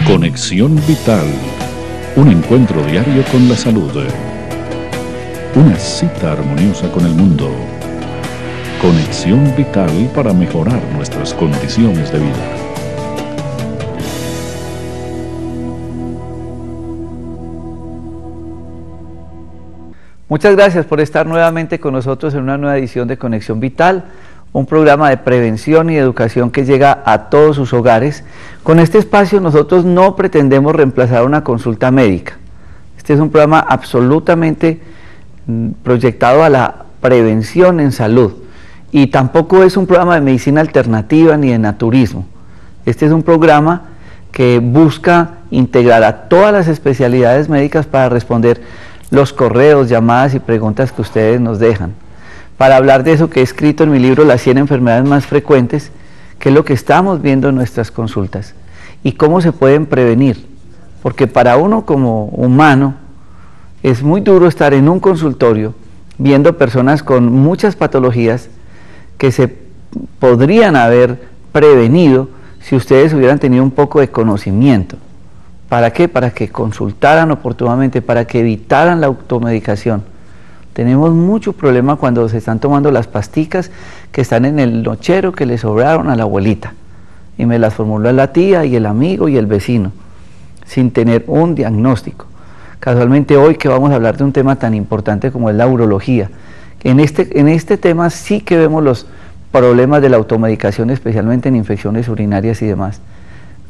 Conexión Vital, un encuentro diario con la salud, una cita armoniosa con el mundo. Conexión Vital para mejorar nuestras condiciones de vida. Muchas gracias por estar nuevamente con nosotros en una nueva edición de Conexión Vital, un programa de prevención y educación que llega a todos sus hogares. Con este espacio nosotros no pretendemos reemplazar una consulta médica. Este es un programa absolutamente proyectado a la prevención en salud y tampoco es un programa de medicina alternativa ni de naturismo. Este es un programa que busca integrar a todas las especialidades médicas para responder los correos, llamadas y preguntas que ustedes nos dejan. Para hablar de eso que he escrito en mi libro Las 100 enfermedades más frecuentes, que es lo que estamos viendo en nuestras consultas y cómo se pueden prevenir, porque para uno como humano es muy duro estar en un consultorio viendo personas con muchas patologías que se podrían haber prevenido si ustedes hubieran tenido un poco de conocimiento. ¿Para qué? Para que consultaran oportunamente, para que evitaran la automedicación. Tenemos mucho problema cuando se están tomando las pasticas que están en el nochero que le sobraron a la abuelita y me las formuló la tía y el amigo y el vecino sin tener un diagnóstico. Casualmente hoy que vamos a hablar de un tema tan importante como es la urología, en este tema sí que vemos los problemas de la automedicación, especialmente en infecciones urinarias y demás.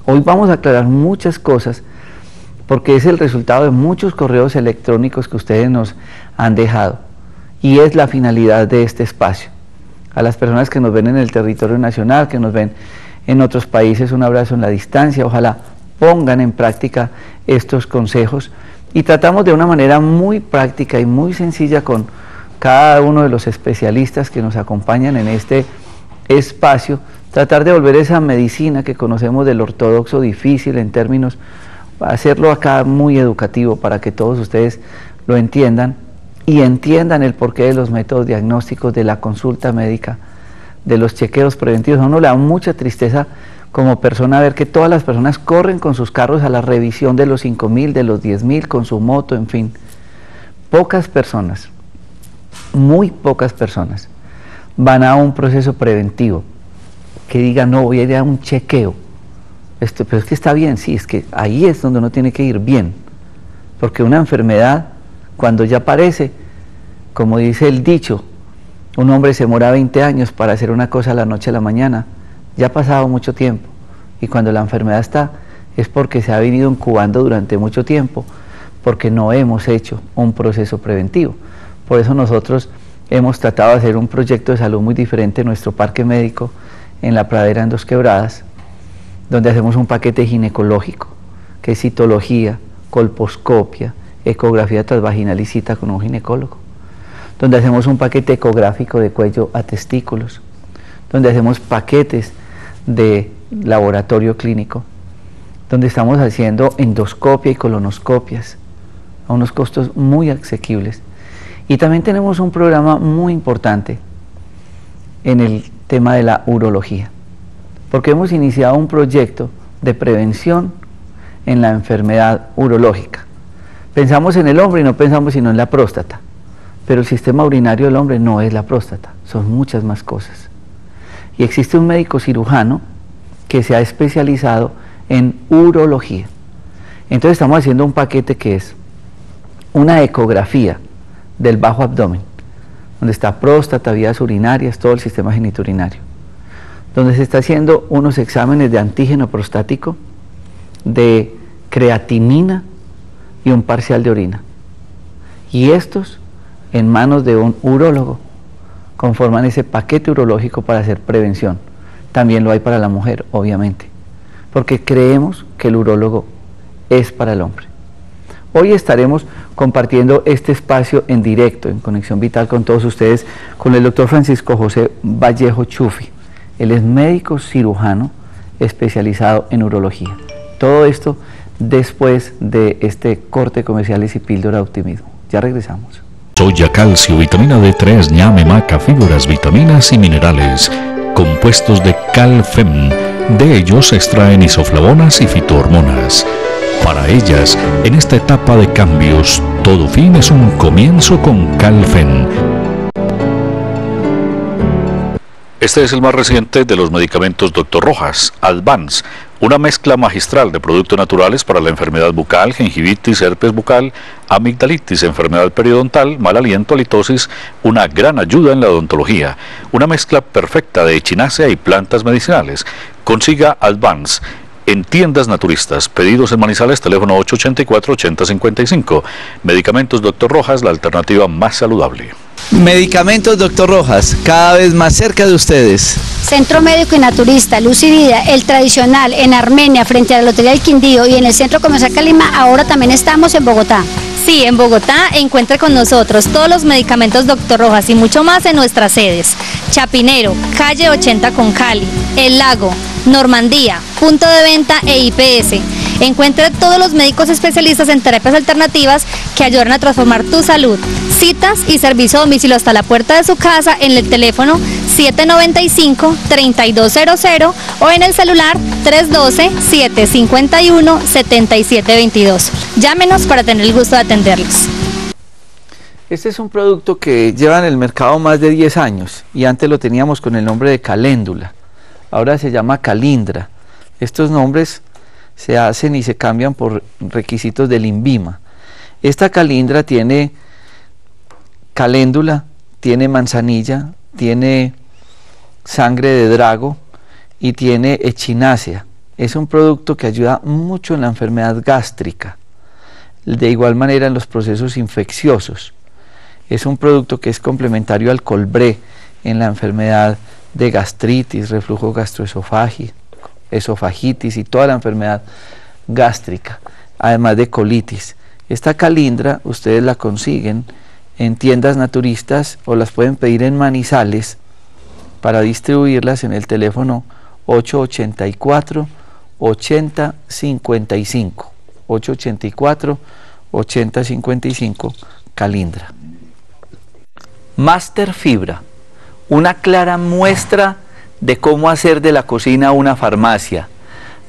Hoy vamos a aclarar muchas cosas porque es el resultado de muchos correos electrónicos que ustedes nos han dejado y es la finalidad de este espacio. A las personas que nos ven en el territorio nacional, que nos ven en otros países, un abrazo en la distancia, ojalá pongan en práctica estos consejos y tratamos de una manera muy práctica y muy sencilla con cada uno de los especialistas que nos acompañan en este espacio, tratar de volver esa medicina que conocemos del ortodoxo difícil en términos, hacerlo acá muy educativo para que todos ustedes lo entiendan y entiendan el porqué de los métodos diagnósticos, de la consulta médica, de los chequeos preventivos. A uno le da mucha tristeza como persona ver que todas las personas corren con sus carros a la revisión de los 5.000, de los 10.000, con su moto, en fin. Pocas personas, muy pocas personas, van a un proceso preventivo que digan, no, voy a ir a un chequeo. Pero es que está bien, sí, es que ahí es donde uno tiene que ir bien, porque una enfermedad, cuando ya aparece, como dice el dicho, un hombre se demora 20 años para hacer una cosa a la noche a la mañana, ya ha pasado mucho tiempo, y cuando la enfermedad está, es porque se ha venido incubando durante mucho tiempo, porque no hemos hecho un proceso preventivo. Por eso nosotros hemos tratado de hacer un proyecto de salud muy diferente en nuestro parque médico, en la pradera en Dos Quebradas, donde hacemos un paquete ginecológico, que es citología, colposcopia, ecografía transvaginal y cita con un ginecólogo, donde hacemos un paquete ecográfico de cuello a testículos, donde hacemos paquetes de laboratorio clínico, donde estamos haciendo endoscopia y colonoscopias a unos costos muy asequibles. Y también tenemos un programa muy importante en el tema de la urología, porque hemos iniciado un proyecto de prevención en la enfermedad urológica. Pensamos en el hombre y no pensamos sino en la próstata, pero el sistema urinario del hombre no es la próstata, son muchas más cosas. Y existe un médico cirujano que se ha especializado en urología. Entonces estamos haciendo un paquete que es una ecografía del bajo abdomen, donde está próstata, vías urinarias, todo el sistema geniturinario, donde se está haciendo unos exámenes de antígeno prostático, de creatinina y un parcial de orina. Y estos, en manos de un urólogo, conforman ese paquete urológico para hacer prevención. También lo hay para la mujer, obviamente, porque creemos que el urólogo es para el hombre. Hoy estaremos compartiendo este espacio en directo, en Conexión Vital con todos ustedes, con el doctor Francisco José Vallejo Chufi. Él es médico cirujano especializado en urología. Todo esto después de este corte comerciales y píldora de optimismo. Ya regresamos. Soya, calcio, vitamina D3, ñame, maca, fibras, vitaminas y minerales. Compuestos de Calfem, De ellos se extraen isoflavonas y fitohormonas. Para ellas, en esta etapa de cambios, todo fin es un comienzo con Calfen. Este es el más reciente de los medicamentos Dr. Rojas, Advance, una mezcla magistral de productos naturales para la enfermedad bucal, gingivitis, herpes bucal, amigdalitis, enfermedad periodontal, mal aliento, halitosis, una gran ayuda en la odontología, una mezcla perfecta de echinacea y plantas medicinales. Consiga Advance en tiendas naturistas. Pedidos en Manizales, teléfono 884-8055. Medicamentos Dr. Rojas, la alternativa más saludable. Medicamentos Dr. Rojas, cada vez más cerca de ustedes. Centro Médico y Naturista, Luz y Vida, el tradicional en Armenia, frente a la Lotería del Quindío, y en el Centro Comercial Calima. Ahora también estamos en Bogotá. Sí, en Bogotá encuentre con nosotros todos los medicamentos Dr. Rojas y mucho más en nuestras sedes: Chapinero, calle 80 con Cali, El Lago, Normandía, punto de venta e IPS. Encuentre todos los médicos especialistas en terapias alternativas que ayudan a transformar tu salud. Citas y servicio a domicilio hasta la puerta de su casa en el teléfono 795-3200 o en el celular 312-751-7722. Llámenos para tener el gusto de atenderlos. Este es un producto que lleva en el mercado más de 10 años y antes lo teníamos con el nombre de Caléndula. Ahora se llama Calindra. Estos nombres se hacen y se cambian por requisitos del INVIMA. Esta Calindra tiene caléndula, tiene manzanilla, tiene sangre de drago y tiene echinacea. Es un producto que ayuda mucho en la enfermedad gástrica, de igual manera en los procesos infecciosos. Es un producto que es complementario al colbré en la enfermedad de gastritis, reflujo gastroesofágico, esofagitis y toda la enfermedad gástrica, además de colitis. Esta Calindra ustedes la consiguen en tiendas naturistas o las pueden pedir en Manizales para distribuirlas en el teléfono 884-8055. 884-8055 Calindra. Master Fibra, una clara muestra de cómo hacer de la cocina una farmacia.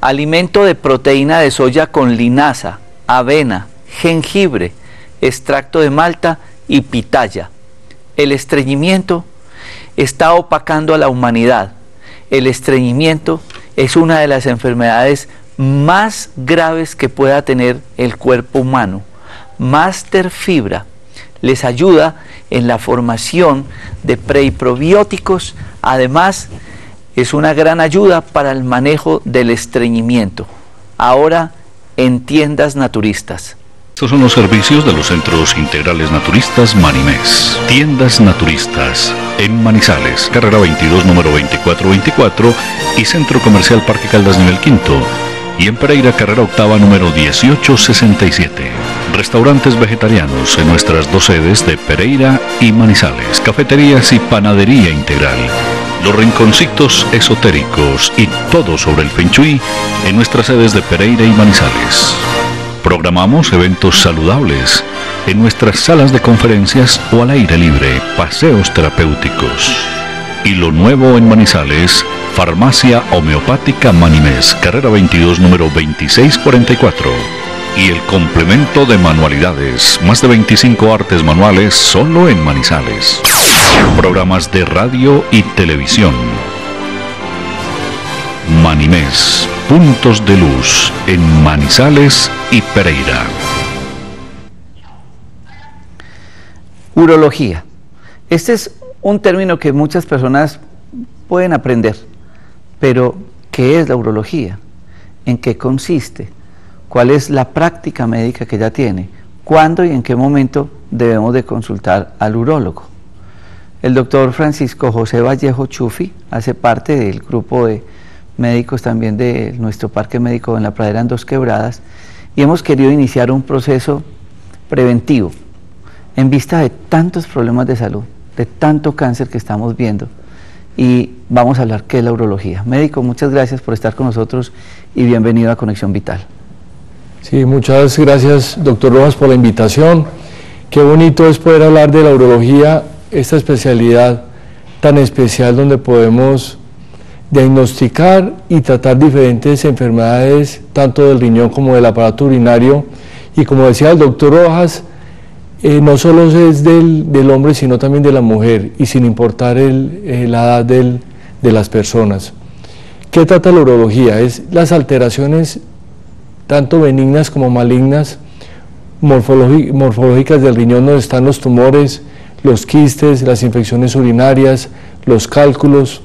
Alimento de proteína de soya con linaza, avena, jengibre, extracto de malta y pitaya. El estreñimiento está opacando a la humanidad. El estreñimiento es una de las enfermedades más graves que pueda tener el cuerpo humano. Master Fibra les ayuda en la formación de pre y probióticos. Además, es una gran ayuda para el manejo del estreñimiento. Ahora en tiendas naturistas. Estos son los servicios de los Centros Integrales Naturistas Manimés. Tiendas naturistas en Manizales, carrera 22, número 2424 y Centro Comercial Parque Caldas nivel 5. Y en Pereira, carrera octava, número 1867. Restaurantes vegetarianos en nuestras dos sedes de Pereira y Manizales. Cafeterías y panadería integral. Los rinconcitos esotéricos y todo sobre el Feng Shui en nuestras sedes de Pereira y Manizales. Programamos eventos saludables en nuestras salas de conferencias o al aire libre, paseos terapéuticos. Y lo nuevo en Manizales, Farmacia Homeopática Manimés, carrera 22, número 2644. Y el complemento de manualidades, más de 25 artes manuales solo en Manizales. Programas de radio y televisión. Manimés, puntos de luz en Manizales y Pereira. Urología. Este es un término que muchas personas pueden aprender, pero ¿qué es la urología? ¿En qué consiste? ¿Cuál es la práctica médica que ya tiene? ¿Cuándo y en qué momento debemos de consultar al urólogo? El doctor Francisco José Vallejo Chufi hace parte del grupo de médicos también de nuestro parque médico en la Pradera en Dos Quebradas y hemos querido iniciar un proceso preventivo en vista de tantos problemas de salud, de tanto cáncer que estamos viendo, y vamos a hablar qué es la urología. Médico, muchas gracias por estar con nosotros y bienvenido a Conexión Vital. Sí, muchas gracias, doctor Rojas, por la invitación. Qué bonito es poder hablar de la urología, esta especialidad tan especial donde podemos diagnosticar y tratar diferentes enfermedades, tanto del riñón como del aparato urinario, y como decía el doctor Rojas, no solo es del hombre, sino también de la mujer, y sin importar la edad de las personas. ¿Qué trata la urología? Es las alteraciones, tanto benignas como malignas, morfológicas del riñón, donde están los tumores, los quistes, las infecciones urinarias, los cálculos,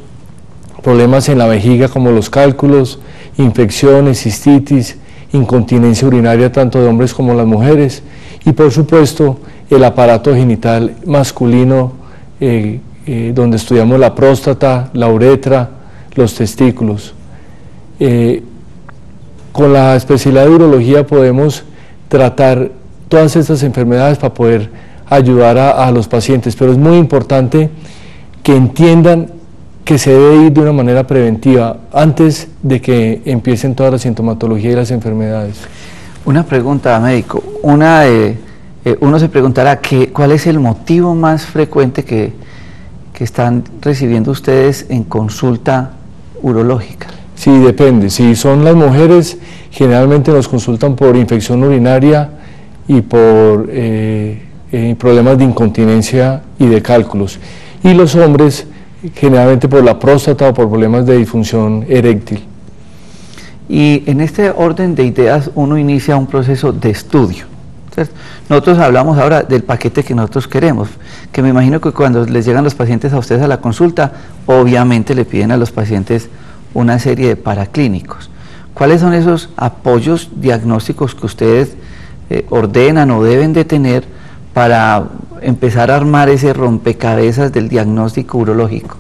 problemas en la vejiga como los cálculos, infecciones, cistitis, incontinencia urinaria tanto de hombres como las mujeres, y por supuesto el aparato genital masculino, donde estudiamos la próstata, la uretra, los testículos. Con la especialidad de urología podemos tratar todas estas enfermedades para poder ayudar a los pacientes, pero es muy importante que entiendan que se debe ir de una manera preventiva antes de que empiecen toda la sintomatología y las enfermedades. Una pregunta, médico. Uno se preguntará ¿cuál es el motivo más frecuente que están recibiendo ustedes en consulta urológica? Sí, depende. Si son las mujeres, generalmente nos consultan por infección urinaria y por problemas de incontinencia y de cálculos. Y los hombres, generalmente por la próstata o por problemas de disfunción eréctil. Y en este orden de ideas uno inicia un proceso de estudio, ¿cierto? Nosotros hablamos ahora del paquete que nosotros queremos, que me imagino que cuando les llegan los pacientes a ustedes a la consulta, obviamente le piden a los pacientes una serie de paraclínicos. ¿Cuáles son esos apoyos diagnósticos que ustedes ordenan o deben de tener para empezar a armar ese rompecabezas del diagnóstico urológico?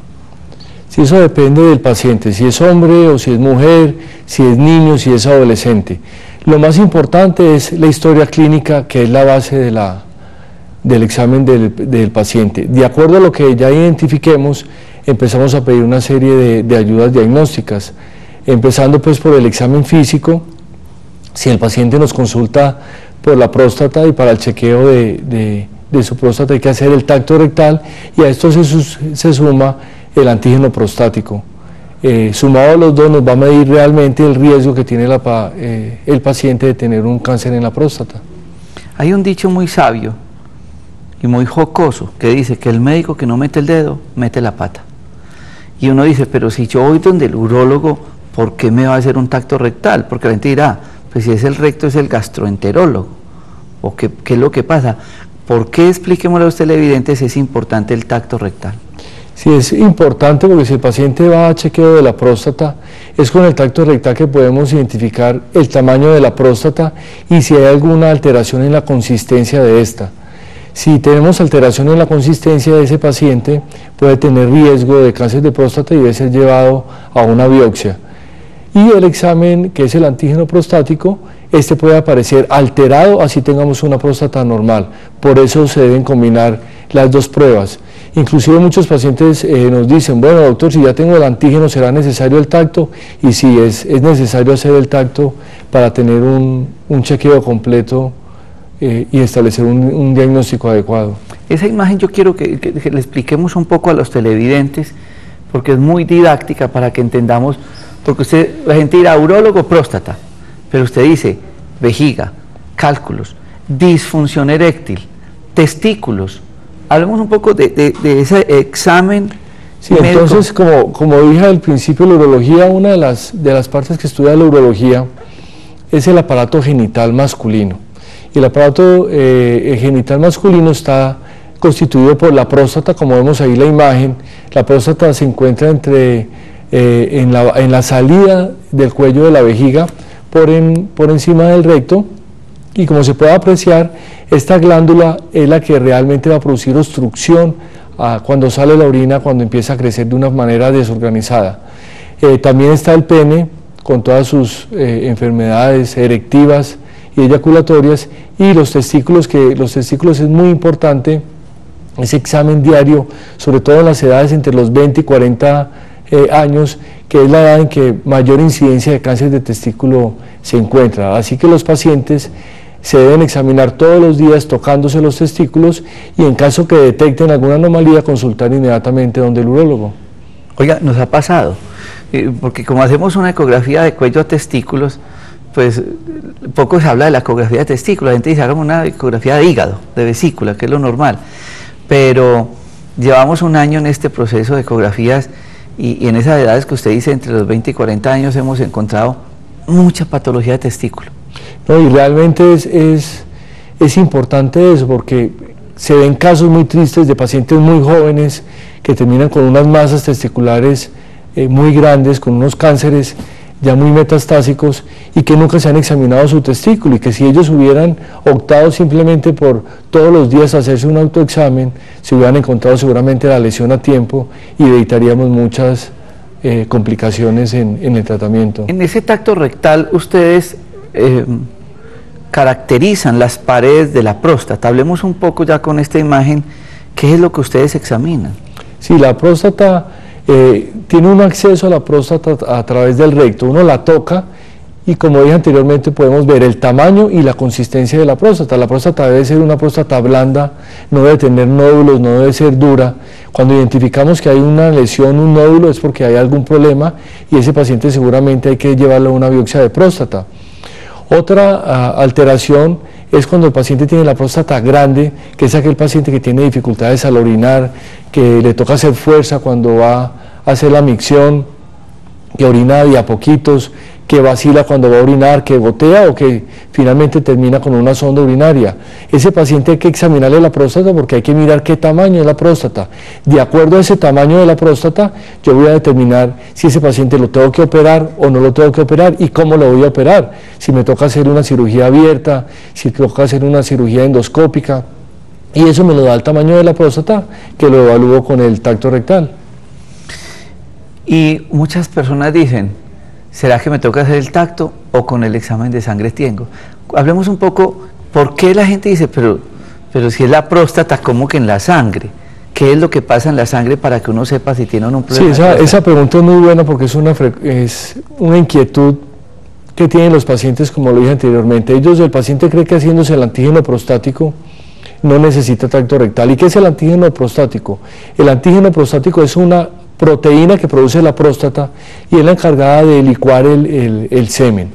Si eso depende del paciente, si es hombre o si es mujer, si es niño, si es adolescente. Lo más importante es la historia clínica, que es la base del examen del paciente. De acuerdo a lo que ya identifiquemos, empezamos a pedir una serie de ayudas diagnósticas, empezando pues por el examen físico. Si el paciente nos consulta por la próstata y para el chequeo de su próstata hay que hacer el tacto rectal, y a esto se suma el antígeno prostático. Sumado a los dos nos va a medir realmente el riesgo que tiene el paciente de tener un cáncer en la próstata. Hay un dicho muy sabio y muy jocoso que dice que el médico que no mete el dedo, mete la pata. Y uno dice, pero si yo voy donde el urólogo, ¿por qué me va a hacer un tacto rectal? Porque la gente dirá, pues si es el recto es el gastroenterólogo, o qué es lo que pasa. ¿Por qué, explíquemosle a usted, televidente, si es importante el tacto rectal? Sí, es importante porque si el paciente va a chequeo de la próstata, es con el tacto rectal que podemos identificar el tamaño de la próstata y si hay alguna alteración en la consistencia de esta. Si tenemos alteración en la consistencia de ese paciente, puede tener riesgo de cáncer de próstata y debe ser llevado a una biopsia. Y el examen, que es el antígeno prostático, este puede aparecer alterado así tengamos una próstata normal. Por eso se deben combinar las dos pruebas. Inclusive muchos pacientes nos dicen, bueno doctor, si ya tengo el antígeno, ¿será necesario el tacto? Y sí, es necesario hacer el tacto para tener un chequeo completo y establecer un diagnóstico adecuado. Esa imagen yo quiero que le expliquemos un poco a los televidentes, porque es muy didáctica para que entendamos, porque la gente dirá urólogo, próstata, pero usted dice vejiga, cálculos, disfunción eréctil, testículos. Hablemos un poco de ese examen. Sí, entonces, como dije al principio, la urología, una de las partes que estudia la urología es el aparato genital masculino. Y el aparato genital masculino está constituido por la próstata, como vemos ahí la imagen. La próstata se encuentra en la salida del cuello de la vejiga, por encima del recto, y como se puede apreciar, esta glándula es la que realmente va a producir obstrucción cuando sale la orina, cuando empieza a crecer de una manera desorganizada. También está el pene, con todas sus enfermedades erectivas y eyaculatorias, y los testículos, que los testículos es muy importante, ese examen diario, sobre todo en las edades entre los 20 y 40 años, que es la edad en que mayor incidencia de cáncer de testículo se encuentra. Así que los pacientes se deben examinar todos los días tocándose los testículos y en caso que detecten alguna anomalía, consultar inmediatamente donde el urólogo. Oiga, nos ha pasado, porque como hacemos una ecografía de cuello a testículos, pues poco se habla de la ecografía de testículos. La gente dice, hagamos una ecografía de hígado, de vesícula, que es lo normal. Pero llevamos un año en este proceso de ecografías y en esas edades que usted dice, entre los 20 y 40 años, hemos encontrado mucha patología de testículo. No, y realmente es importante eso, porque se ven casos muy tristes de pacientes muy jóvenes que terminan con unas masas testiculares muy grandes, con unos cánceres ya muy metastásicos y que nunca se han examinado su testículo, y que si ellos hubieran optado simplemente por todos los días hacerse un autoexamen, se hubieran encontrado seguramente la lesión a tiempo y evitaríamos muchas complicaciones en el tratamiento. En ese tacto rectal ustedes caracterizan las paredes de la próstata. Hablemos un poco ya con esta imagen, ¿qué es lo que ustedes examinan? Sí, la próstata tiene un acceso a la próstata a través del recto. Uno la toca y, como dije anteriormente, podemos ver el tamaño y la consistencia de la próstata. La próstata debe ser una próstata blanda, no debe tener nódulos, no debe ser dura. Cuando identificamos que hay una lesión, un nódulo, es porque hay algún problema y ese paciente seguramente hay que llevarlo a una biopsia de próstata. Otra alteración es cuando el paciente tiene la próstata grande, que es aquel paciente que tiene dificultades al orinar, que le toca hacer fuerza cuando va a hacer la micción, que orina de a poquitos, que vacila cuando va a orinar, que gotea o que finalmente termina con una sonda urinaria. Ese paciente hay que examinarle la próstata porque hay que mirar qué tamaño es la próstata. De acuerdo a ese tamaño de la próstata, yo voy a determinar si ese paciente lo tengo que operar o no lo tengo que operar y cómo lo voy a operar. Si me toca hacer una cirugía abierta, si toca hacer una cirugía endoscópica, y eso me lo da el tamaño de la próstata, que lo evalúo con el tacto rectal. Y muchas personas dicen, ¿será que me toca hacer el tacto o con el examen de sangre tengo? Hablemos un poco, ¿por qué la gente dice, pero si es la próstata, ¿cómo que en la sangre? ¿Qué es lo que pasa en la sangre para que uno sepa si tiene o no un problema? Sí, esa pregunta es muy buena porque es una inquietud que tienen los pacientes, como lo dije anteriormente. El paciente cree que haciéndose el antígeno prostático no necesita tacto rectal. ¿Y qué es el antígeno prostático? El antígeno prostático es una proteína que produce la próstata y es la encargada de licuar el semen.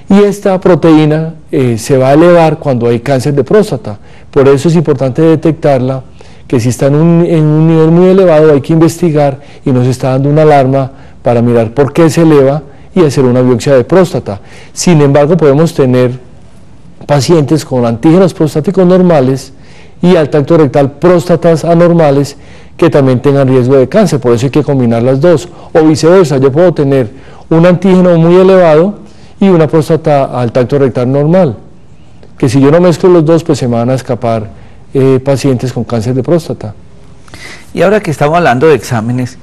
Y esta proteína se va a elevar cuando hay cáncer de próstata. Por eso es importante detectarla, que si está en un nivel muy elevado hay que investigar y nos está dando una alarma para mirar por qué se eleva y hacer una biopsia de próstata. Sin embargo, podemos tener pacientes con antígenos prostáticos normales y al tacto rectal próstatas anormales que también tengan riesgo de cáncer, por eso hay que combinar las dos, o viceversa. Yo puedo tener un antígeno muy elevado y una próstata al tacto rectal normal, que si yo no mezclo los dos, pues se me van a escapar pacientes con cáncer de próstata. Y ahora que estamos hablando de exámenes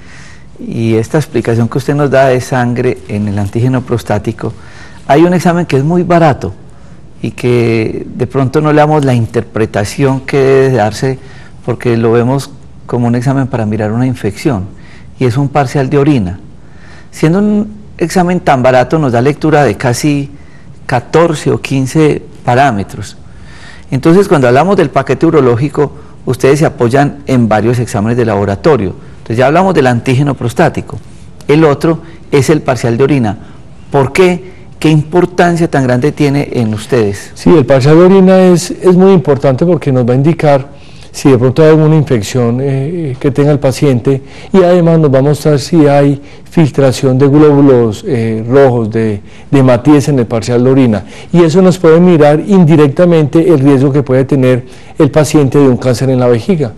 y esta explicación que usted nos da de sangre en el antígeno prostático, hay un examen que es muy barato y que de pronto no le damos la interpretación que debe darse porque lo vemos como un examen para mirar una infección, y es un parcial de orina. Siendo un examen tan barato, nos da lectura de casi 14 o 15 parámetros. Entonces, cuando hablamos del paquete urológico, ustedes se apoyan en varios exámenes de laboratorio. Entonces, ya hablamos del antígeno prostático. El otro es el parcial de orina. ¿Por qué? ¿Qué importancia tan grande tiene en ustedes? Sí, el parcial de orina es muy importante porque nos va a indicar si de pronto hay alguna infección que tenga el paciente, y además nos va a mostrar si hay filtración de glóbulos rojos, de hematíes en el parcial de orina, y eso nos puede mirar indirectamente el riesgo que puede tener el paciente de un cáncer en la vejiga,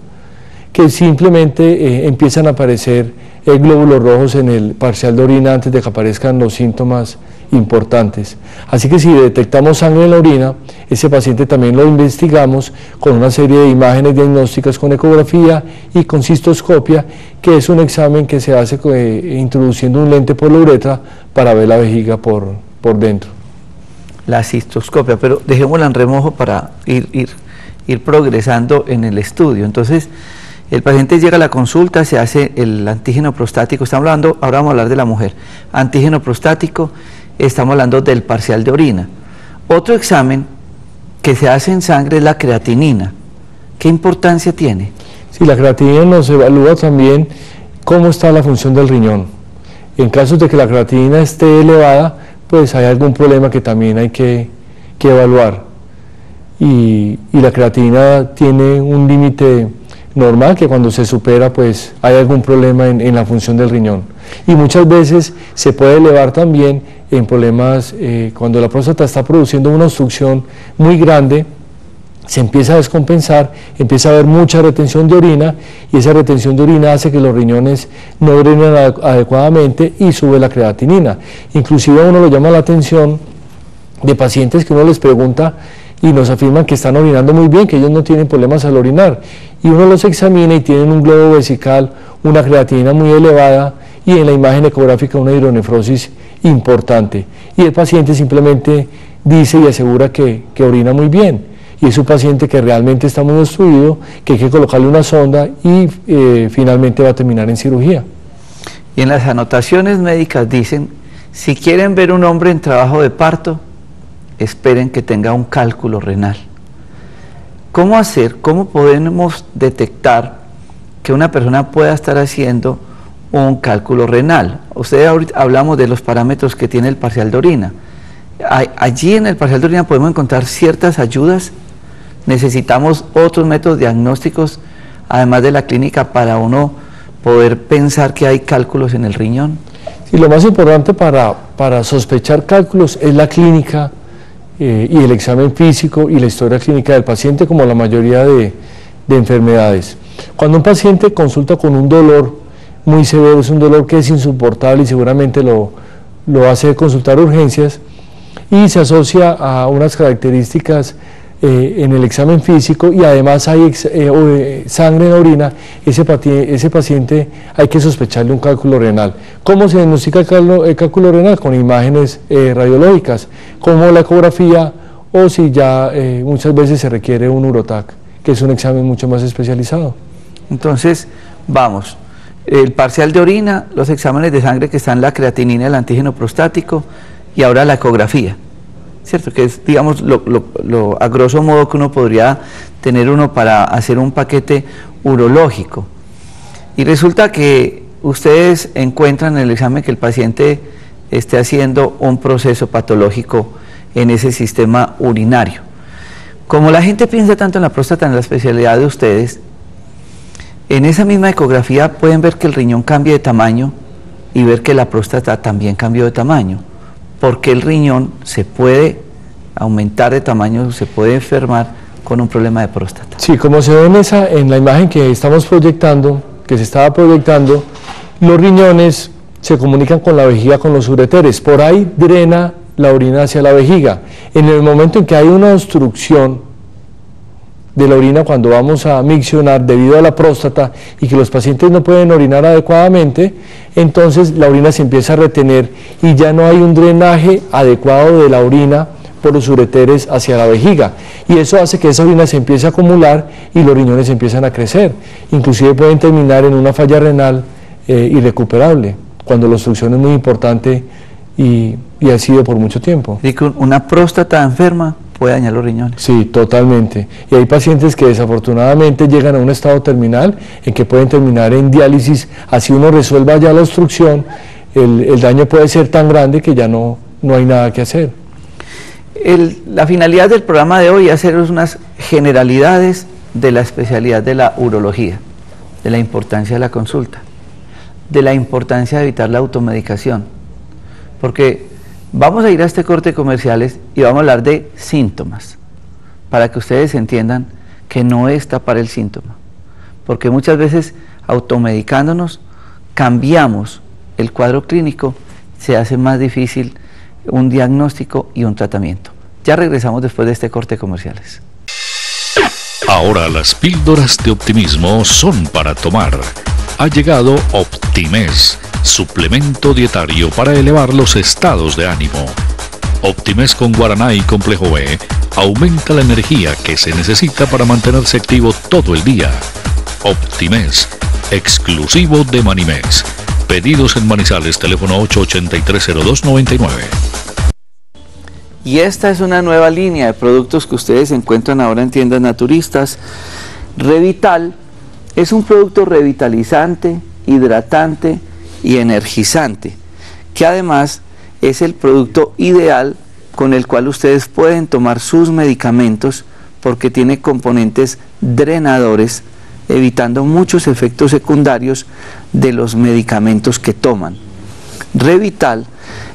que simplemente empiezan a aparecer glóbulos rojos en el parcial de orina antes de que aparezcan los síntomas importantes. Así que si detectamos sangre en la orina, ese paciente también lo investigamos con una serie de imágenes diagnósticas con ecografía y con cistoscopia, que es un examen que se hace introduciendo un lente por la uretra para ver la vejiga por dentro. La cistoscopia, pero dejémosla en remojo para ir progresando en el estudio. Entonces, el paciente llega a la consulta, se hace el antígeno prostático, ahora vamos a hablar de la mujer, antígeno prostático, estamos hablando del parcial de orina. Otro examen que se hace en sangre es la creatinina. ¿Qué importancia tiene? Sí, la creatinina nos evalúa también cómo está la función del riñón. En caso de que la creatinina esté elevada, pues hay algún problema que también hay que evaluar. Y la creatinina tiene un límite normal, que cuando se supera pues hay algún problema en la función del riñón. Y muchas veces se puede elevar también en problemas cuando la próstata está produciendo una obstrucción muy grande, se empieza a descompensar, empieza a haber mucha retención de orina, y esa retención de orina hace que los riñones no drenen adecuadamente y sube la creatinina. Inclusive a uno lo llama la atención de pacientes que uno les pregunta y nos afirman que están orinando muy bien, que ellos no tienen problemas al orinar, y uno los examina y tienen un globo vesical, una creatinina muy elevada, y en la imagen ecográfica una hidronefrosis importante, y el paciente simplemente dice y asegura que orina muy bien, y es un paciente que realmente está muy obstruido, que hay que colocarle una sonda y finalmente va a terminar en cirugía. Y en las anotaciones médicas dicen, si quieren ver un hombre en trabajo de parto, esperen que tenga un cálculo renal. ¿Cómo hacer, cómo podemos detectar que una persona pueda estar haciendo un cálculo renal? Ustedes ahorita hablamos de los parámetros que tiene el parcial de orina. Allí en el parcial de orina podemos encontrar ciertas ayudas. Necesitamos otros métodos diagnósticos, además de la clínica, para uno poder pensar que hay cálculos en el riñón. Y lo más importante para sospechar cálculos es la clínica y el examen físico y la historia clínica del paciente, como la mayoría de enfermedades. Cuando un paciente consulta con un dolor muy severo, es un dolor que es insoportable y seguramente lo hace consultar urgencias, y se asocia a unas características en el examen físico, y además hay sangre en la orina, ese paciente hay que sospecharle un cálculo renal. ¿Cómo se diagnostica el cálculo renal? Con imágenes radiológicas, como la ecografía, o si ya muchas veces se requiere un urotac, que es un examen mucho más especializado. Entonces, vamos, el parcial de orina, los exámenes de sangre que están la creatinina, el antígeno prostático, y ahora la ecografía, ¿cierto? Que es, digamos, lo a grosso modo que uno podría tener uno para hacer un paquete urológico. Y resulta que ustedes encuentran en el examen que el paciente esté haciendo un proceso patológico en ese sistema urinario. Como la gente piensa tanto en la próstata, en la especialidad de ustedes, en esa misma ecografía pueden ver que el riñón cambia de tamaño y ver que la próstata también cambió de tamaño, porque el riñón se puede aumentar de tamaño, se puede enfermar con un problema de próstata. Sí, como se ve en la imagen que estamos proyectando, que se estaba proyectando, los riñones se comunican con la vejiga, con los ureteres, por ahí drena la orina hacia la vejiga. En el momento en que hay una obstrucción de la orina, cuando vamos a miccionar debido a la próstata y que los pacientes no pueden orinar adecuadamente, entonces la orina se empieza a retener y ya no hay un drenaje adecuado de la orina por los ureteres hacia la vejiga, y eso hace que esa orina se empiece a acumular y los riñones empiezan a crecer, inclusive pueden terminar en una falla renal irrecuperable, cuando la obstrucción es muy importante y ha sido por mucho tiempo. ¿Y que una próstata enferma puede dañar los riñones? Sí, totalmente. Y hay pacientes que desafortunadamente llegan a un estado terminal en que pueden terminar en diálisis. Así uno resuelva ya la obstrucción, el daño puede ser tan grande que ya no hay nada que hacer. La finalidad del programa de hoy es hacer unas generalidades de la especialidad de la urología, de la importancia de la consulta, de la importancia de evitar la automedicación, porque vamos a ir a este corte de comerciales y vamos a hablar de síntomas, para que ustedes entiendan que no es tapar el síntoma, porque muchas veces automedicándonos cambiamos el cuadro clínico, se hace más difícil un diagnóstico y un tratamiento. Ya regresamos después de este corte de comerciales. Ahora las píldoras de optimismo son para tomar. Ha llegado Optimés, suplemento dietario para elevar los estados de ánimo. Optimés con guaraná y complejo B aumenta la energía que se necesita para mantenerse activo todo el día. Optimés, exclusivo de Manimés. Pedidos en Manizales, teléfono 883-0299. Y esta es una nueva línea de productos que ustedes encuentran ahora en tiendas naturistas. Revital es un producto revitalizante, hidratante y energizante. que además es el producto ideal con el cual ustedes pueden tomar sus medicamentos porque tiene componentes drenadores, evitando muchos efectos secundarios de los medicamentos que toman. Revital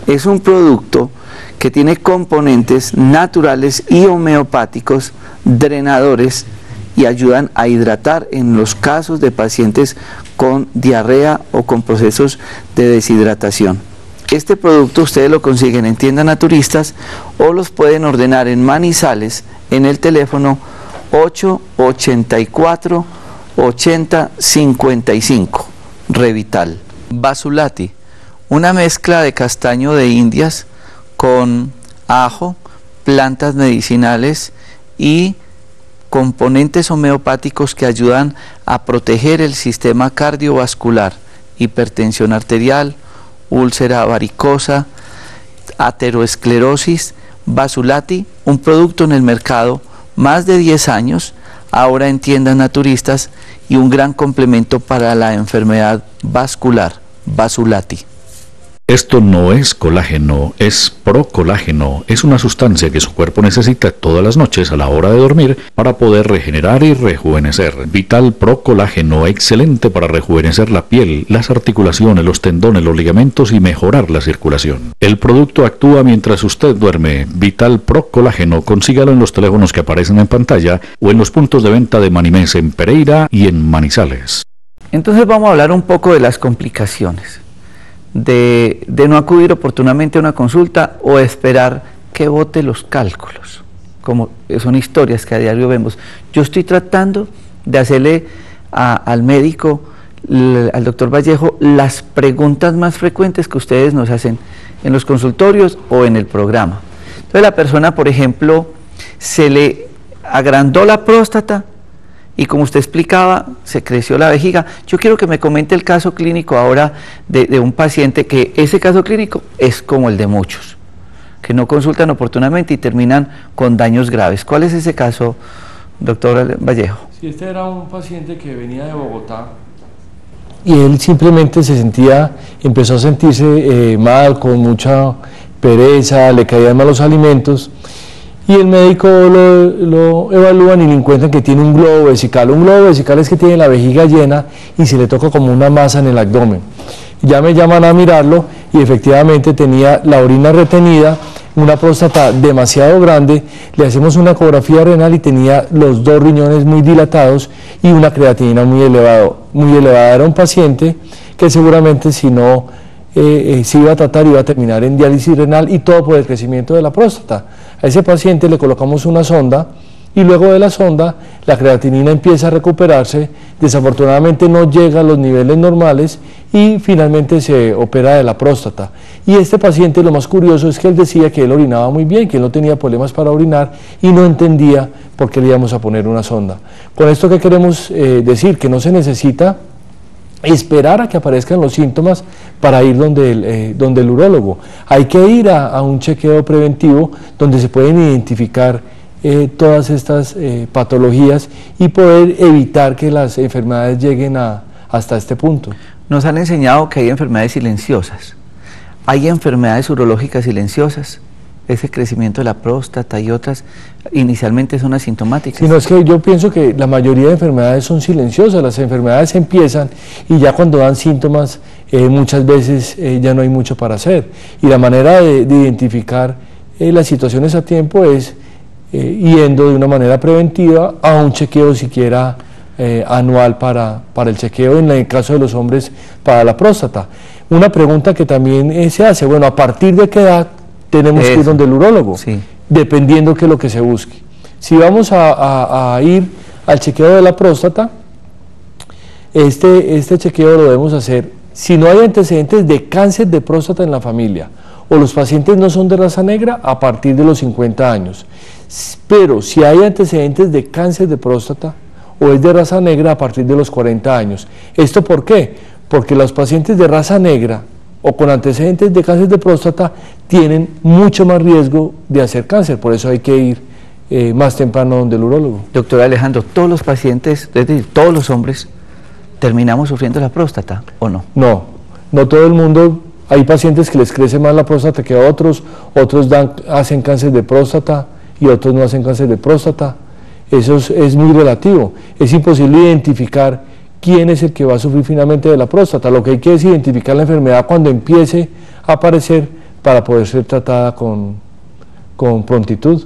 es un producto que tiene componentes naturales y homeopáticos drenadores y ayudan a hidratar en los casos de pacientes con diarrea o con procesos de deshidratación. Este producto ustedes lo consiguen en tiendas naturistas o los pueden ordenar en Manizales en el teléfono 884 8055. Revital. Basulati, una mezcla de castaño de Indias con ajo, plantas medicinales y componentes homeopáticos que ayudan a proteger el sistema cardiovascular, hipertensión arterial, úlcera varicosa, ateroesclerosis. Basulati, un producto en el mercado más de 10 años, ahora en tiendas naturistas, y un gran complemento para la enfermedad vascular. Basulati. Esto no es colágeno, es procolágeno. Es una sustancia que su cuerpo necesita todas las noches a la hora de dormir para poder regenerar y rejuvenecer. Vital Procolágeno, excelente para rejuvenecer la piel, las articulaciones, los tendones, los ligamentos y mejorar la circulación. El producto actúa mientras usted duerme. Vital Procolágeno, consígalo en los teléfonos que aparecen en pantalla o en los puntos de venta de Manimés en Pereira y en Manizales. Entonces vamos a hablar un poco de las complicaciones de no acudir oportunamente a una consulta o esperar que bote los cálculos, como son historias que a diario vemos. Yo estoy tratando de hacerle al médico, al doctor Vallejo, las preguntas más frecuentes que ustedes nos hacen en los consultorios o en el programa. Entonces la persona, por ejemplo, se le agrandó la próstata y, como usted explicaba, se creció la vejiga. Yo quiero que me comente el caso clínico ahora de un paciente, que ese caso clínico es como el de muchos, que no consultan oportunamente y terminan con daños graves. ¿Cuál es ese caso, doctor Vallejo? Sí, este era un paciente que venía de Bogotá y él simplemente empezó a sentirse mal, con mucha pereza, le caían malos alimentos. Y el médico lo evalúan y le encuentran que tiene un globo vesical. Un globo vesical es que tiene la vejiga llena y se le toca como una masa en el abdomen. Ya me llaman a mirarlo y efectivamente tenía la orina retenida, una próstata demasiado grande, le hacemos una ecografía renal y tenía los 2 riñones muy dilatados y una creatinina muy elevada. Era un paciente que seguramente si no se iba a tratar iba a terminar en diálisis renal, y todo por el crecimiento de la próstata. A ese paciente le colocamos una sonda y luego de la sonda la creatinina empieza a recuperarse, desafortunadamente no llega a los niveles normales y finalmente se opera de la próstata. Y este paciente, lo más curioso es que él decía que él orinaba muy bien, que él no tenía problemas para orinar y no entendía por qué le íbamos a poner una sonda. Con esto, ¿qué queremos decir? Que no se necesita esperar a que aparezcan los síntomas para ir donde el urólogo. Hay que ir a un chequeo preventivo donde se pueden identificar todas estas patologías y poder evitar que las enfermedades lleguen hasta este punto. Nos han enseñado que hay enfermedades silenciosas. Hay enfermedades urológicas silenciosas, ese crecimiento de la próstata y otras, inicialmente son asintomáticas. Sino es que yo pienso que la mayoría de enfermedades son silenciosas. Las enfermedades empiezan y ya cuando dan síntomas muchas veces ya no hay mucho para hacer. Y la manera de identificar las situaciones a tiempo es yendo de una manera preventiva a un chequeo siquiera anual para el chequeo, en el caso de los hombres, para la próstata. Una pregunta que también se hace, bueno, ¿a partir de qué edad tenemos que ir donde el urólogo? Sí. Dependiendo qué es lo que se busque. Si vamos a ir al chequeo de la próstata, este chequeo lo debemos hacer si no hay antecedentes de cáncer de próstata en la familia o los pacientes no son de raza negra, a partir de los 50 años. Pero si hay antecedentes de cáncer de próstata o es de raza negra, a partir de los 40 años. ¿Esto por qué? Porque los pacientes de raza negra o con antecedentes de cáncer de próstata tienen mucho más riesgo de hacer cáncer, por eso hay que ir más temprano donde el urólogo. Doctor Alejandro, ¿todos los pacientes, es decir, todos los hombres, terminamos sufriendo la próstata o no? No todo el mundo Hay pacientes que les crece más la próstata que a otros, hacen cáncer de próstata y otros no hacen cáncer de próstata. Eso es muy relativo. Es imposible identificar quién es el que va a sufrir finalmente de la próstata. Lo que hay que es identificar la enfermedad cuando empiece a aparecer para poder ser tratada con prontitud.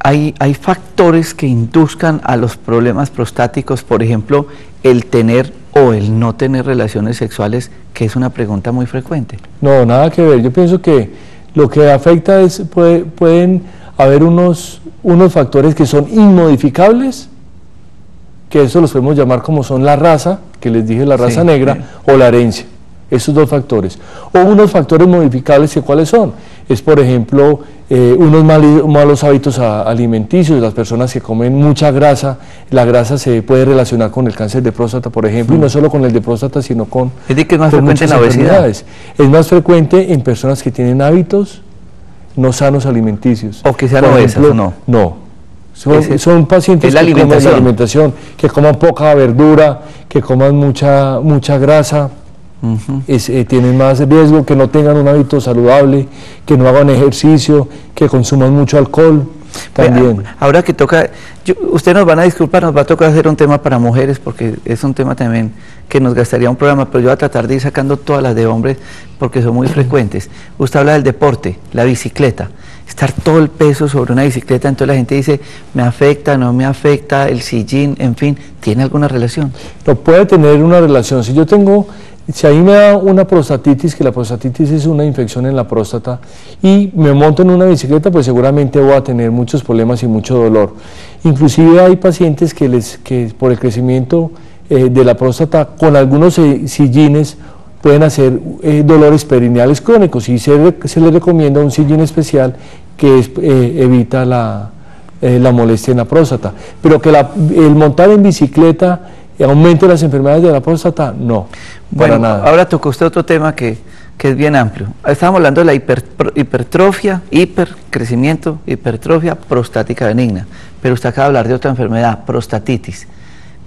Hay factores que induzcan a los problemas prostáticos, por ejemplo, el tener o el no tener relaciones sexuales, que es una pregunta muy frecuente. No, nada que ver. Yo pienso que lo que afecta es, pueden haber unos factores que son inmodificables, que eso los podemos llamar como son la raza, que les dije, la raza negra, o la herencia. Esos dos factores. O unos factores modificables, que ¿cuáles son? Es, por ejemplo, unos malos hábitos alimenticios. Las personas que comen mucha grasa, la grasa se puede relacionar con el cáncer de próstata, por ejemplo, y no solo con el de próstata, sino con ¿Es de que es más frecuente en la obesidad? Es más frecuente en personas que tienen hábitos no sanos alimenticios. ¿O que sean obesas o no? No. Son pacientes que comen la alimentación, que coman poca verdura, que coman mucha grasa. Tienen más riesgo, que no tengan un hábito saludable, que no hagan ejercicio, que consuman mucho alcohol también. Bueno, ahora que toca, ustedes nos van a disculpar, nos va a tocar hacer un tema para mujeres, porque es un tema también que nos gastaría un programa, pero yo voy a tratar de ir sacando todas las de hombres, porque son muy frecuentes. Usted habla del deporte, la bicicleta, estar todo el peso sobre una bicicleta, entonces la gente dice, me afecta, no me afecta, el sillín, en fin, ¿tiene alguna relación? No puede tener una relación. Si ahí me da una prostatitis, que la prostatitis es una infección en la próstata, y me monto en una bicicleta, pues seguramente voy a tener muchos problemas y mucho dolor. Inclusive hay pacientes que por el crecimiento de la próstata, con algunos sillines, pueden hacer dolores perineales crónicos, y se les recomienda un sillín especial que evita la molestia en la próstata. Pero que el montar en bicicleta aumente las enfermedades de la próstata, no, bueno, para nada. Ahora tocó usted otro tema que es bien amplio. Estábamos hablando de la hipercrecimiento, hipertrofia prostática benigna, pero usted acaba de hablar de otra enfermedad, prostatitis.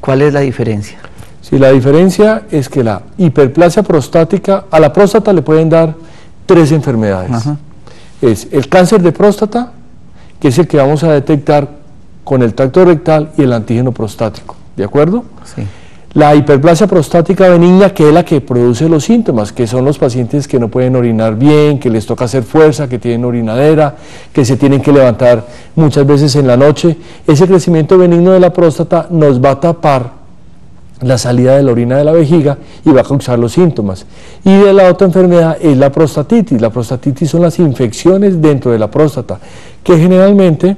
¿Cuál es la diferencia? Sí, la diferencia es que la hiperplasia prostática, a la próstata le pueden dar 3 enfermedades. Ajá. Es el cáncer de próstata, que es el que vamos a detectar con el tracto rectal y el antígeno prostático. ¿De acuerdo? Sí. La hiperplasia prostática benigna, que es la que produce los síntomas, que son los pacientes que no pueden orinar bien, que les toca hacer fuerza, que tienen orinadera, que se tienen que levantar muchas veces en la noche. Ese crecimiento benigno de la próstata nos va a tapar la salida de la orina de la vejiga y va a causar los síntomas. Y de la otra enfermedad es la prostatitis. La prostatitis son las infecciones dentro de la próstata, que generalmente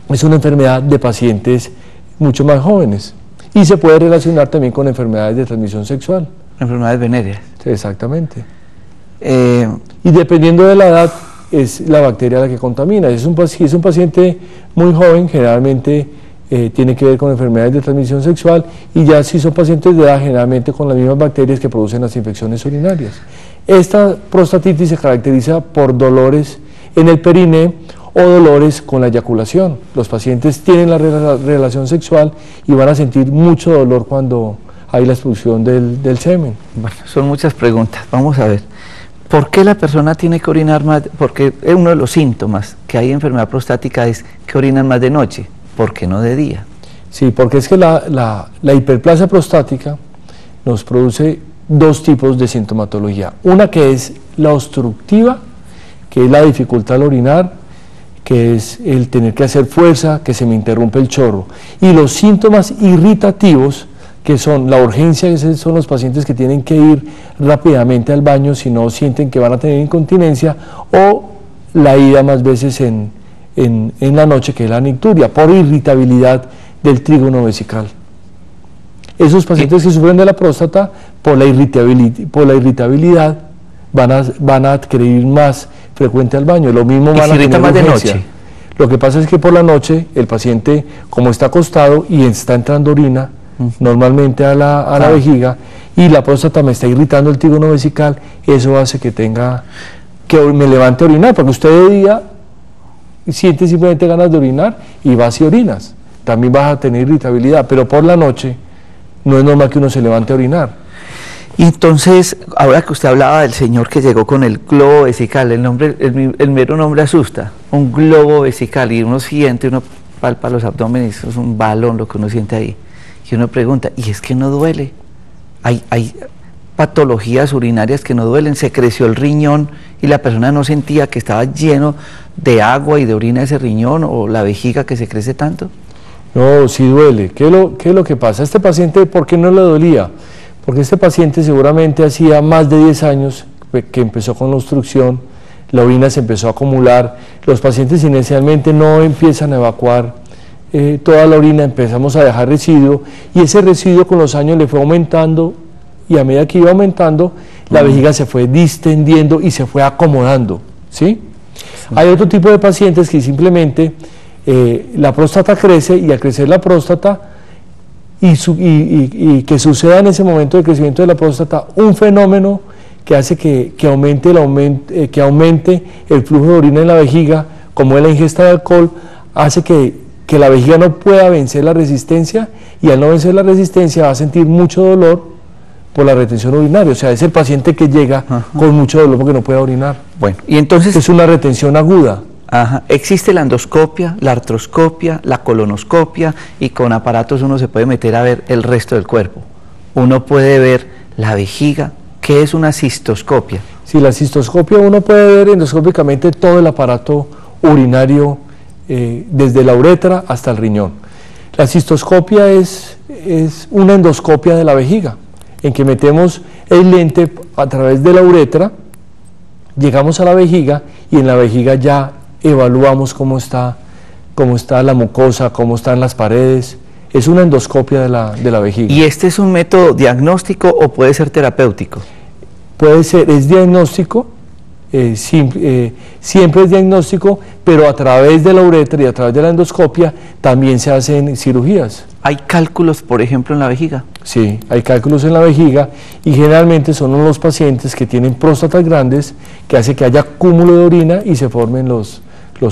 es una enfermedad de pacientes mucho más jóvenes, y se puede relacionar también con enfermedades de transmisión sexual. Enfermedades venéreas. Sí, exactamente. Y dependiendo de la edad, es la bacteria la que contamina. Si es un paciente muy joven, generalmente tiene que ver con enfermedades de transmisión sexual, y ya si son pacientes de edad, generalmente con las mismas bacterias que producen las infecciones urinarias. Esta prostatitis se caracteriza por dolores en el perineo o dolores con la eyaculación. Los pacientes tienen la relación sexual y van a sentir mucho dolor cuando hay la expulsión del semen. Bueno, son muchas preguntas. Vamos a ver. ¿Por qué la persona tiene que orinar más? Porque uno de los síntomas que hay en enfermedad prostática es que orinan más de noche. ¿Por qué no de día? Sí, porque es que la hiperplasia prostática nos produce 2 tipos de sintomatología. Una que es la obstructiva, que es la dificultad al orinar, que es el tener que hacer fuerza, que se me interrumpe el chorro. Y los síntomas irritativos, que son la urgencia, que son los pacientes que tienen que ir rápidamente al baño si no sienten que van a tener incontinencia, o la ida más veces en la noche, que es la nicturia, por irritabilidad del trígono vesical. Esos pacientes que sufren de la próstata, por la irritabilidad, van a adquirir más frecuente al baño. Lo mismo van a tener más de urgencia. noche. Lo que pasa es que por la noche el paciente, como está acostado y está entrando orina normalmente a la vejiga, y la próstata me está irritando el trígono vesical, eso hace que me levante a orinar, porque usted de día siente simplemente ganas de orinar y vas y orinas, también vas a tener irritabilidad, pero por la noche no es normal que uno se levante a orinar. Y entonces, ahora que usted hablaba del señor que llegó con el globo vesical, el mero nombre asusta, un globo vesical, y uno siente, uno palpa los abdómenes, es un balón lo que uno siente ahí, y uno pregunta, ¿y es que no duele? Hay patologías urinarias que no duelen, se creció el riñón y la persona no sentía que estaba lleno de agua y de orina ese riñón, o la vejiga que se crece tanto. No, sí duele. ¿Qué es lo que pasa? Este paciente, ¿por qué no le dolía? Porque este paciente seguramente hacía más de 10 años que empezó con la obstrucción, la orina se empezó a acumular, los pacientes inicialmente no empiezan a evacuar toda la orina, empezamos a dejar residuo, y ese residuo con los años le fue aumentando, y a medida que iba aumentando, la vejiga se fue distendiendo y se fue acomodando, ¿sí? Hay otro tipo de pacientes que simplemente la próstata crece, y al crecer la próstata, y que suceda en ese momento de crecimiento de la próstata un fenómeno que hace que aumente el flujo de orina en la vejiga, como es la ingesta de alcohol, hace que la vejiga no pueda vencer la resistencia, y al no vencer la resistencia va a sentir mucho dolor por la retención urinaria. O sea, es el paciente que llega con mucho dolor porque no puede orinar. Bueno, y entonces es una retención aguda. Existe la endoscopia, la artroscopia, la colonoscopia, y con aparatos uno se puede meter a ver el resto del cuerpo. Uno puede ver la vejiga. ¿Qué es una cistoscopia? Sí, la cistoscopia, uno puede ver endoscópicamente todo el aparato urinario, desde la uretra hasta el riñón. La cistoscopia es una endoscopia de la vejiga, en que metemos el lente a través de la uretra, llegamos a la vejiga, y en la vejiga ya evaluamos cómo está la mucosa, cómo están las paredes. Es una endoscopia de la vejiga. ¿Y este es un método diagnóstico o puede ser terapéutico? Puede ser, es diagnóstico, siempre es diagnóstico, pero a través de la uretra y a través de la endoscopia también se hacen cirugías. ¿Hay cálculos, por ejemplo, en la vejiga? Sí, hay cálculos en la vejiga, y generalmente son los pacientes que tienen próstatas grandes, que hace que haya cúmulo de orina y se formen los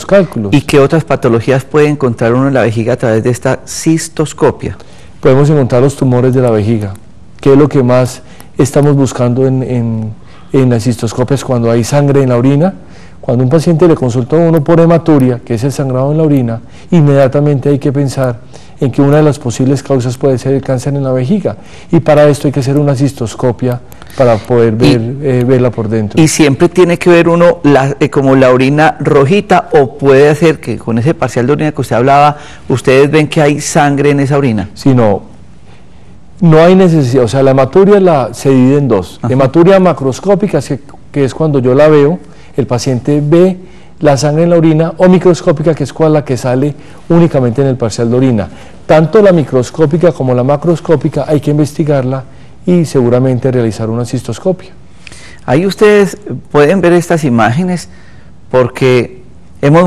cálculos. ¿Y qué otras patologías puede encontrar uno en la vejiga a través de esta cistoscopia? Podemos encontrar los tumores de la vejiga, que es lo que más estamos buscando en las cistoscopias cuando hay sangre en la orina. Cuando un paciente le consulta a uno por hematuria, que es el sangrado en la orina, inmediatamente hay que pensar en que una de las posibles causas puede ser el cáncer en la vejiga, y para esto hay que hacer una cistoscopia para poder verla por dentro. ¿Y siempre tiene que ver uno como la orina rojita, o puede hacer que con ese parcial de orina que usted hablaba, ustedes ven que hay sangre en esa orina? Sí, no hay necesidad. O sea, la hematuria se divide en dos. Hematuria macroscópica, que es cuando yo la veo, el paciente ve la sangre en la orina, o microscópica, que es la que sale únicamente en el parcial de orina. Tanto la microscópica como la macroscópica hay que investigarla y seguramente realizar una cistoscopia. Ahí ustedes pueden ver estas imágenes, porque hemos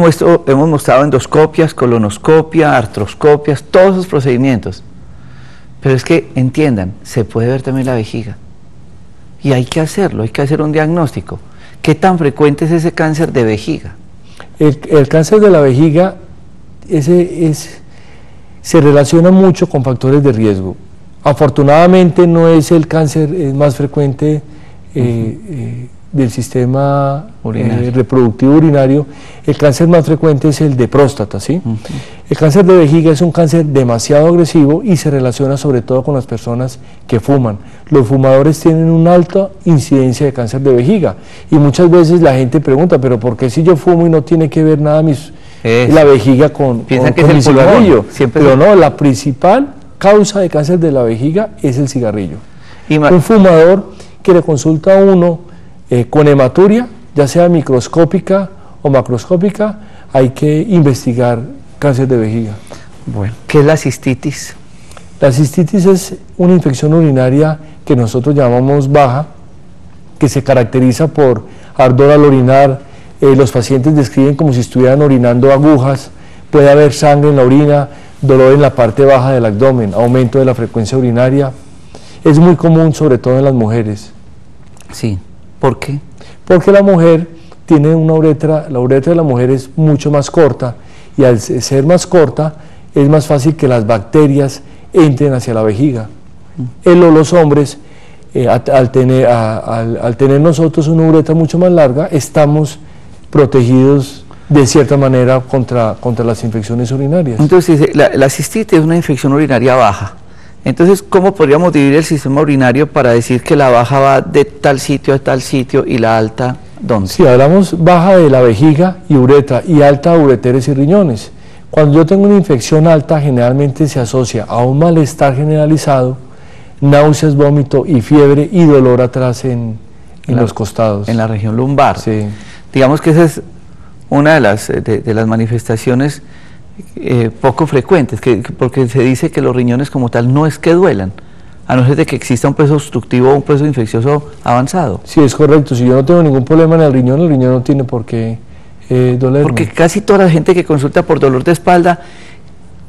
mostrado endoscopias, colonoscopia, artroscopias, todos esos procedimientos. Pero es que, entiendan, se puede ver también la vejiga, y hay que hacerlo, hay que hacer un diagnóstico. ¿Qué tan frecuente es ese cáncer de vejiga? El cáncer de la vejiga se relaciona mucho con factores de riesgo. Afortunadamente no es el cáncer más frecuente del sistema reproductivo urinario. El cáncer más frecuente es el de próstata, ¿sí? El cáncer de vejiga es un cáncer demasiado agresivo y se relaciona sobre todo con las personas que fuman. Los fumadores tienen una alta incidencia de cáncer de vejiga, y muchas veces la gente pregunta, pero ¿por qué si yo fumo y no tiene que ver nada la vejiga con mi cigarrillo? Pero no, la principal causa de cáncer de la vejiga es el cigarrillo. Un fumador que le consulta a uno con hematuria, ya sea microscópica o macroscópica, hay que investigar cáncer de vejiga. Bueno, ¿qué es la cistitis? La cistitis es una infección urinaria que nosotros llamamos baja, que se caracteriza por ardor al orinar. Los pacientes describen como si estuvieran orinando agujas, puede haber sangre en la orina, dolor en la parte baja del abdomen, aumento de la frecuencia urinaria. Es muy común, sobre todo en las mujeres. Sí, ¿por qué? Porque la mujer tiene la uretra de la mujer es mucho más corta, y al ser más corta es más fácil que las bacterias entren hacia la vejiga. Los hombres al tener nosotros una uretra mucho más larga, estamos protegidos de cierta manera contra las infecciones urinarias. Entonces, la cistitis es una infección urinaria baja. Entonces, ¿cómo podríamos dividir el sistema urinario para decir que la baja va de tal sitio a tal sitio y la alta dónde? Si hablamos baja de la vejiga y uretra y alta a ureteres y riñones. Cuando yo tengo una infección alta, generalmente se asocia a un malestar generalizado, náuseas, vómito y fiebre y dolor atrás en los costados. En la región lumbar. Sí. Digamos que esa es una de las manifestaciones poco frecuentes, porque se dice que los riñones como tal no es que duelan, a no ser de que exista un proceso obstructivo o un proceso infeccioso avanzado. Sí, es correcto. Si yo no tengo ningún problema en el riñón no tiene por qué dolerme. Porque casi toda la gente que consulta por dolor de espalda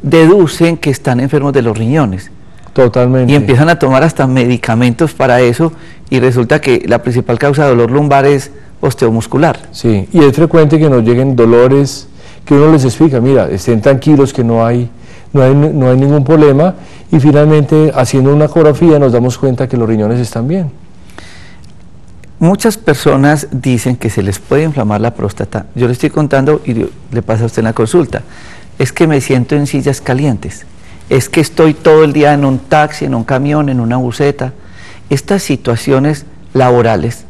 deducen que están enfermos de los riñones. Totalmente. Y empiezan a tomar hasta medicamentos para eso y resulta que la principal causa de dolor lumbar es osteomuscular. Sí, y es frecuente que nos lleguen dolores que uno les explica, mira, estén tranquilos que no hay ningún problema, y finalmente haciendo una ecografía nos damos cuenta que los riñones están bien. Muchas personas dicen que se les puede inflamar la próstata. Yo le estoy contando y le pasa a usted en la consulta. Es que me siento en sillas calientes, es que estoy todo el día en un taxi, en un camión, en una buseta. Estas situaciones laborales,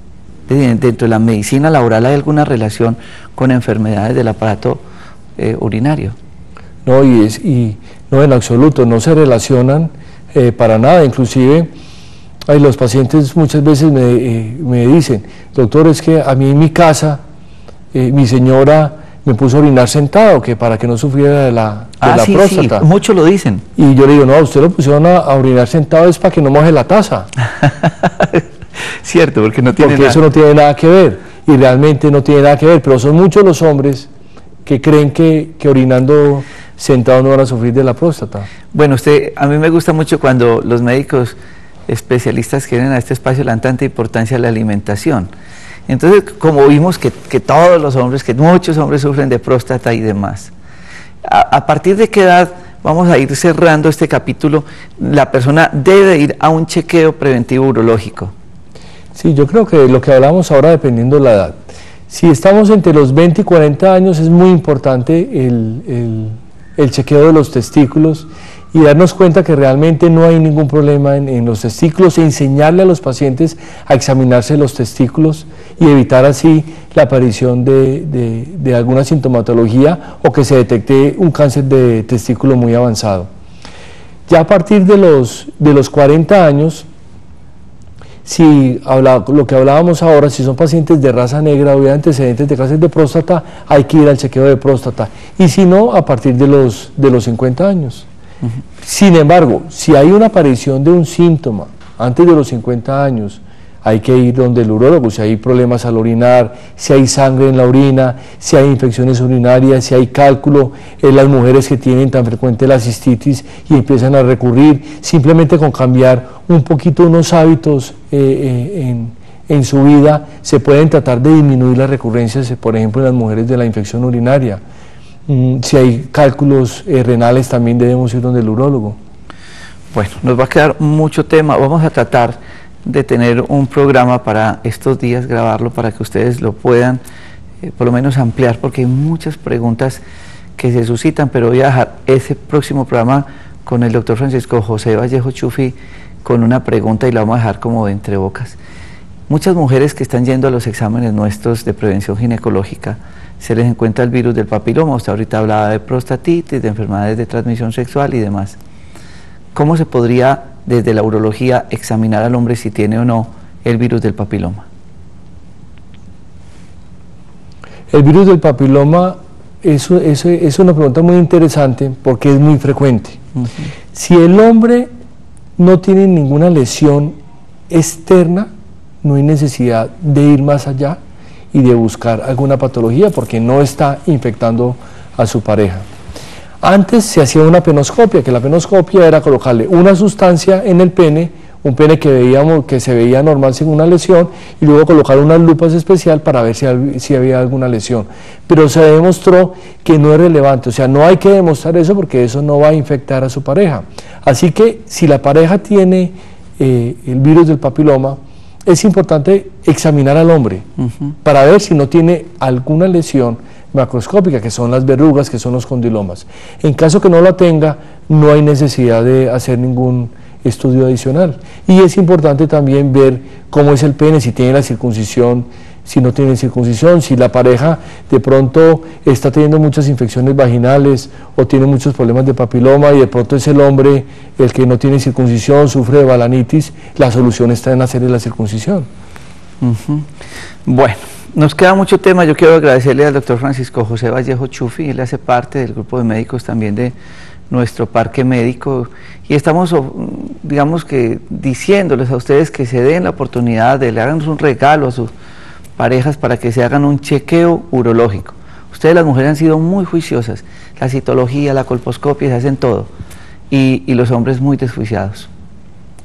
dentro de la medicina laboral, ¿hay alguna relación con enfermedades del aparato urinario? No, no, en absoluto, no se relacionan para nada. Inclusive los pacientes muchas veces me dicen, doctor, es que a mí en mi casa mi señora me puso a orinar sentado, que para que no sufriera de la próstata. Sí, muchos lo dicen. Y yo le digo, no, usted lo pusieron a orinar sentado es para que no moje la taza. Cierto, porque eso no tiene nada que ver, y realmente no tiene nada que ver, pero son muchos los hombres que creen que orinando sentado no van a sufrir de la próstata. Bueno, a mí me gusta mucho cuando los médicos especialistas quieren a este espacio le dan tanta importancia a la alimentación. Entonces, como vimos que todos los hombres, que muchos hombres sufren de próstata y demás, ¿a partir de qué edad, vamos a ir cerrando este capítulo, la persona debe ir a un chequeo preventivo urológico? Sí, yo creo que lo que hablamos ahora, dependiendo de la edad. Si estamos entre los 20 y 40 años, es muy importante el chequeo de los testículos y darnos cuenta que realmente no hay ningún problema en los testículos, e enseñarle a los pacientes a examinarse los testículos y evitar así la aparición de alguna sintomatología o que se detecte un cáncer de testículo muy avanzado. Ya a partir de los 40 años, lo que hablábamos ahora, si son pacientes de raza negra o de antecedentes de cáncer de próstata, hay que ir al chequeo de próstata, y si no, a partir de los 50 años. Sin embargo, si hay una aparición de un síntoma antes de los 50 años, hay que ir donde el urólogo, si hay problemas al orinar, si hay sangre en la orina, si hay infecciones urinarias, si hay cálculo, las mujeres que tienen tan frecuente la cistitis y empiezan a recurrir, simplemente con cambiar un poquito unos hábitos en su vida, se pueden tratar de disminuir las recurrencias, por ejemplo, en las mujeres de la infección urinaria. Si hay cálculos renales, también debemos ir donde el urólogo. Bueno, nos va a quedar mucho tema. Vamos a tratar de tener un programa para estos días, grabarlo para que ustedes lo puedan por lo menos ampliar, porque hay muchas preguntas que se suscitan, pero voy a dejar ese próximo programa con el doctor Francisco José Vallejo Chufi con una pregunta y la vamos a dejar como de entre bocas. Muchas mujeres que están yendo a los exámenes nuestros de prevención ginecológica, se les encuentra el virus del papiloma. Usted ahorita hablaba de prostatitis, de enfermedades de transmisión sexual y demás. ¿Cómo se podría desde la urología examinar al hombre si tiene o no el virus del papiloma? El virus del papiloma es una pregunta muy interesante porque es muy frecuente. Si el hombre no tiene ninguna lesión externa, no hay necesidad de ir más allá y de buscar alguna patología porque no está infectando a su pareja. Antes se hacía una penoscopia, que la penoscopia era colocarle una sustancia en el pene, un pene que se veía normal sin una lesión, y luego colocar unas lupas especial para ver si había alguna lesión. Pero se demostró que no es relevante, o sea, no hay que demostrar eso porque eso no va a infectar a su pareja. Así que si la pareja tiene el virus del papiloma, es importante examinar al hombre para ver si no tiene alguna lesión macroscópica, que son las verrugas, que son los condilomas. En caso que no la tenga, no hay necesidad de hacer ningún estudio adicional. Y es importante también ver cómo es el pene, si tiene la circuncisión, si no tiene circuncisión, si la pareja de pronto está teniendo muchas infecciones vaginales o tiene muchos problemas de papiloma y de pronto es el hombre el que no tiene circuncisión, sufre de balanitis, la solución está en hacerle la circuncisión. Bueno, nos queda mucho tema. Yo quiero agradecerle al doctor Francisco José Vallejo Chufi. Él hace parte del grupo de médicos también de nuestro parque médico, y estamos, digamos que, diciéndoles a ustedes que se den la oportunidad de le hagan un regalo a sus parejas para que se hagan un chequeo urológico. Ustedes, las mujeres, han sido muy juiciosas, la citología, la colposcopia, se hacen todo, y los hombres muy desjuiciados.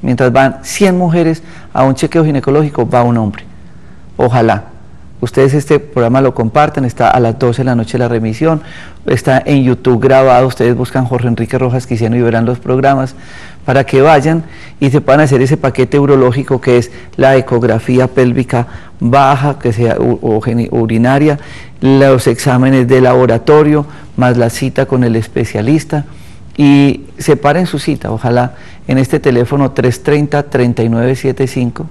Mientras van 100 mujeres a un chequeo ginecológico, va un hombre. Ojalá ustedes este programa lo compartan. Está a las 12 de la noche la remisión, está en YouTube grabado. Ustedes buscan Jorge Enrique Rojas Quiseno y verán los programas para que vayan y se puedan hacer ese paquete urológico, que es la ecografía pélvica baja, que sea urinaria, los exámenes de laboratorio, más la cita con el especialista, y separen su cita, ojalá, en este teléfono 330-3975,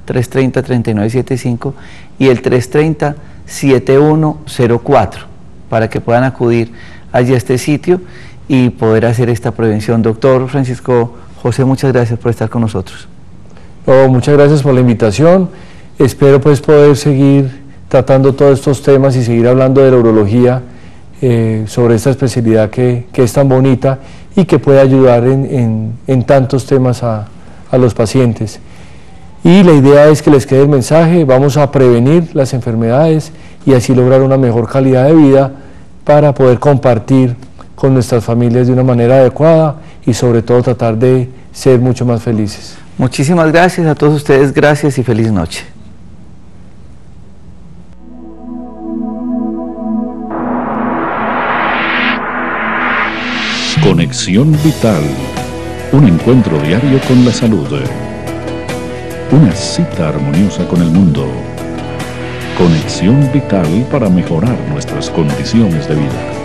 330-3975 y el 330-7104, para que puedan acudir allí a este sitio y poder hacer esta prevención. Doctor Francisco José, muchas gracias por estar con nosotros. Muchas gracias por la invitación. Espero pues poder seguir tratando todos estos temas y seguir hablando de la urología, sobre esta especialidad que es tan bonita y que puede ayudar en tantos temas a los pacientes. Y la idea es que les quede el mensaje: vamos a prevenir las enfermedades y así lograr una mejor calidad de vida para poder compartir con nuestras familias de una manera adecuada y sobre todo tratar de ser mucho más felices. Muchísimas gracias a todos ustedes, gracias y feliz noche. Conexión Vital, un encuentro diario con la salud. Una cita armoniosa con el mundo. Conexión Vital para mejorar nuestras condiciones de vida.